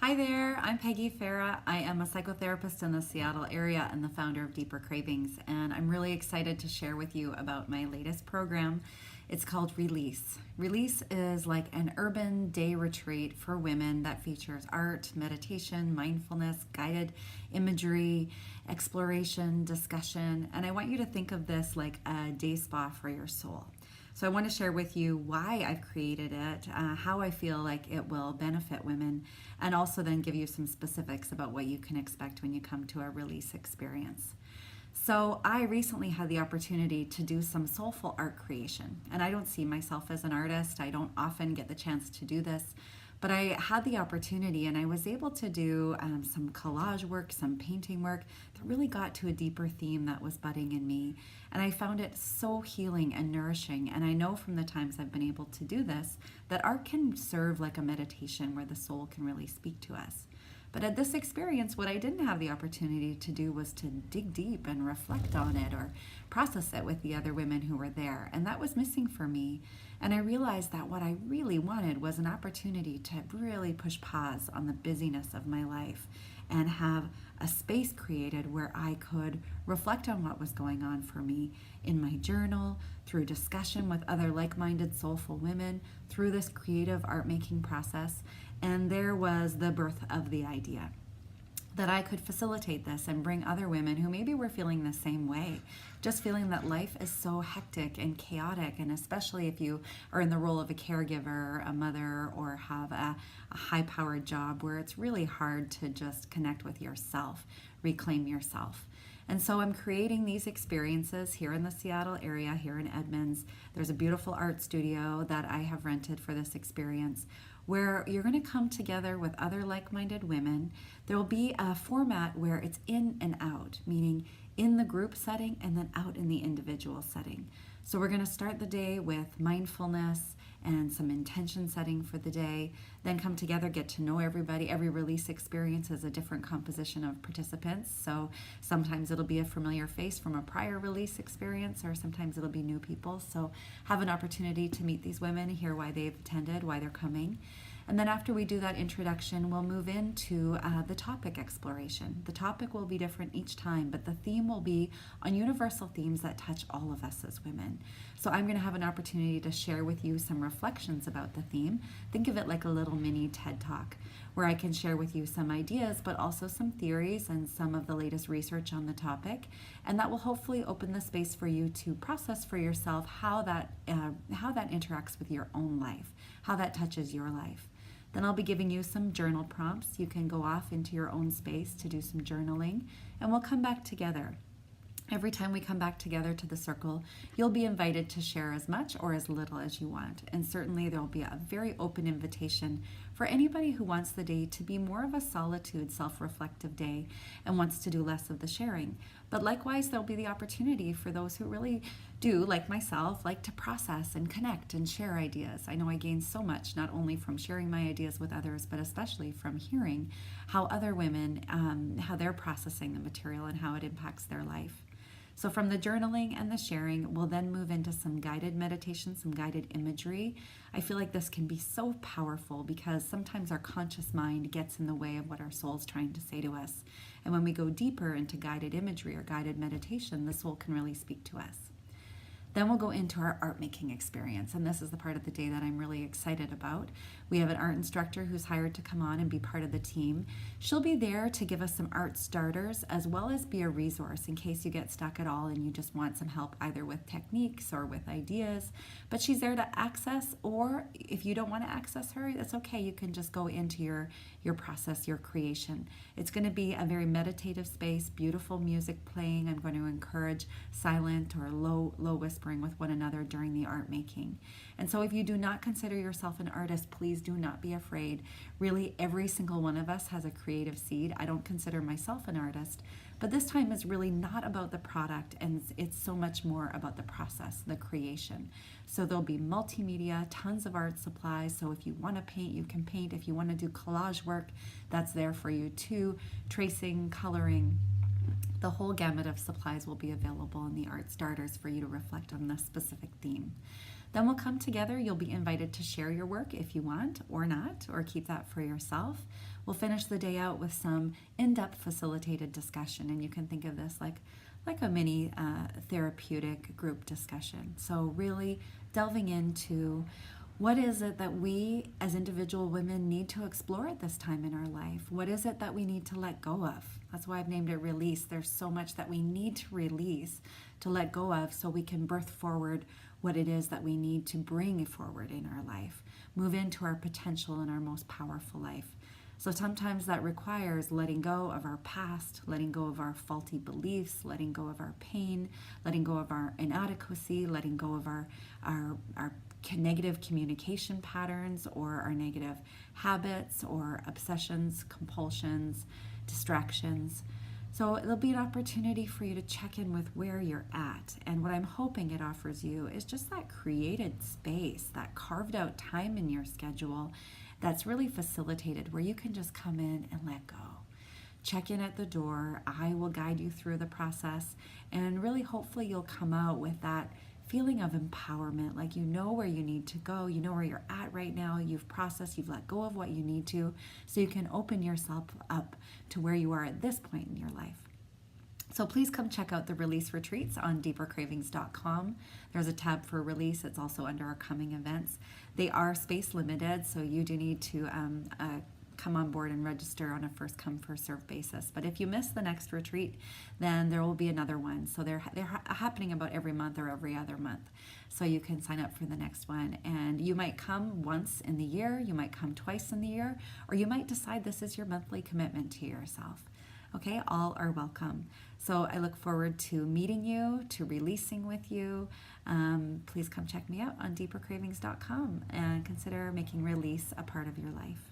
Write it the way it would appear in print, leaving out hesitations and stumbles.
Hi there, I'm Peggy Farah. I am a psychotherapist in the Seattle area and the founder of Deeper Cravings, and I'm really excited to share with you about my latest program. It's called Release. Release is like an urban day retreat for women that features art, meditation, mindfulness, guided imagery, exploration, discussion, and I want you to think of this like a day spa for your soul. So I want to share with you why I've created it, how I feel like it will benefit women, and also then give you some specifics about what you can expect when you come to a release experience. So I recently had the opportunity to do some soulful art creation, and I don't see myself as an artist. I don't often get the chance to do this, but I had the opportunity and I was able to do some collage work, some painting work that really got to a deeper theme that was budding in me. And I found it so healing and nourishing. And I know from the times I've been able to do this that art can serve like a meditation where the soul can really speak to us. But at this experience, what I didn't have the opportunity to do was to dig deep and reflect on it or process it with the other women who were there. And that was missing for me. And I realized that what I really wanted was an opportunity to really push pause on the busyness of my life and have a space created where I could reflect on what was going on for me in my journal, through discussion with other like-minded soulful women, through this creative art making process. And there was the birth of the idea that I could facilitate this and bring other women who maybe were feeling the same way, just feeling that life is so hectic and chaotic, and especially if you are in the role of a caregiver, a mother, or have a high-powered job where it's really hard to just connect with yourself, reclaim yourself. And so I'm creating these experiences here in the Seattle area, here in Edmonds. There's a beautiful art studio that I have rented for this experience where you're going to come together with other like-minded women. There will be a format where it's in and out, meaning in the group setting and then out in the individual setting. So we're going to start the day with mindfulness and some intention setting for the day, then come together, get to know everybody. Every release experience is a different composition of participants. So sometimes it'll be a familiar face from a prior release experience, or sometimes it'll be new people. So have an opportunity to meet these women, hear why they've attended, why they're coming. And then after we do that introduction, we'll move into the topic exploration. The topic will be different each time, but the theme will be on universal themes that touch all of us as women. So I'm going to have an opportunity to share with you some reflections about the theme. Think of it like a little mini TED Talk, where I can share with you some ideas, but also some theories and some of the latest research on the topic. And that will hopefully open the space for you to process for yourself how that interacts with your own life, how that touches your life. Then I'll be giving you some journal prompts. You can go off into your own space to do some journaling, and we'll come back together. Every time we come back together to the circle, you'll be invited to share as much or as little as you want. And certainly there will be a very open invitation for anybody who wants the day to be more of a solitude, self-reflective day and wants to do less of the sharing. But likewise, there'll be the opportunity for those who really do, like myself, like to process and connect and share ideas. I know I gain so much, not only from sharing my ideas with others, but especially from hearing how other women, how they're processing the material and how it impacts their life. So from the journaling and the sharing, we'll then move into some guided meditation, some guided imagery. I feel like this can be so powerful because sometimes our conscious mind gets in the way of what our soul's trying to say to us. And when we go deeper into guided imagery or guided meditation, the soul can really speak to us. Then we'll go into our art making experience, and this is the part of the day that I'm really excited about. We have an art instructor who's hired to come on and be part of the team. She'll be there to give us some art starters as well as be a resource in case you get stuck at all and you just want some help either with techniques or with ideas. But she's there to access, or if you don't want to access her, that's okay. You can just go into your process, your creation. It's going to be a very meditative space, beautiful music playing. I'm going to encourage silent or low whispering with one another during the art making. And so if you do not consider yourself an artist, please do not be afraid. Really, every single one of us has a creative seed. I don't consider myself an artist, but this time is really not about the product, and it's so much more about the process, the creation. So there'll be multimedia, tons of art supplies. So if you want to paint, you can paint. If you want to do collage work, that's there for you too. Tracing, coloring, the whole gamut of supplies will be available in the art starters for you to reflect on this specific theme. Then we'll come together. You'll be invited to share your work if you want or not, or keep that for yourself. We'll finish the day out with some in-depth facilitated discussion, and you can think of this like a mini therapeutic group discussion. So really delving into what is it that we as individual women need to explore at this time in our life? What is it that we need to let go of? That's why I've named it Release. There's so much that we need to release, to let go of, so we can birth forward what it is that we need to bring forward in our life, move into our potential and our most powerful life. So sometimes that requires letting go of our past, letting go of our faulty beliefs, letting go of our pain, letting go of our inadequacy, letting go of our negative communication patterns, or our negative habits or obsessions, compulsions, distractions. So it'll be an opportunity for you to check in with where you're at. And what I'm hoping it offers you is just that created space, that carved out time in your schedule that's really facilitated, where you can just come in and let go. Check in at the door. I will guide you through the process, and really hopefully you'll come out with that feeling of empowerment, like you know where you need to go, you know where you're at right now, you've processed, you've let go of what you need to, so you can open yourself up to where you are at this point in your life. So please come check out the Release Retreats on deepercravings.com. There's a tab for Release. It's also under our coming events. They are space limited, so you do need to come on board and register on a first come first serve basis. But if you miss the next retreat, then there will be another one. So they're happening about every month or every other month. So you can sign up for the next one, and you might come once in the year, you might come twice in the year, or you might decide this is your monthly commitment to yourself. Okay, all are welcome. So I look forward to meeting you, to releasing with you. Please come check me out on deepercravings.com and consider making release a part of your life.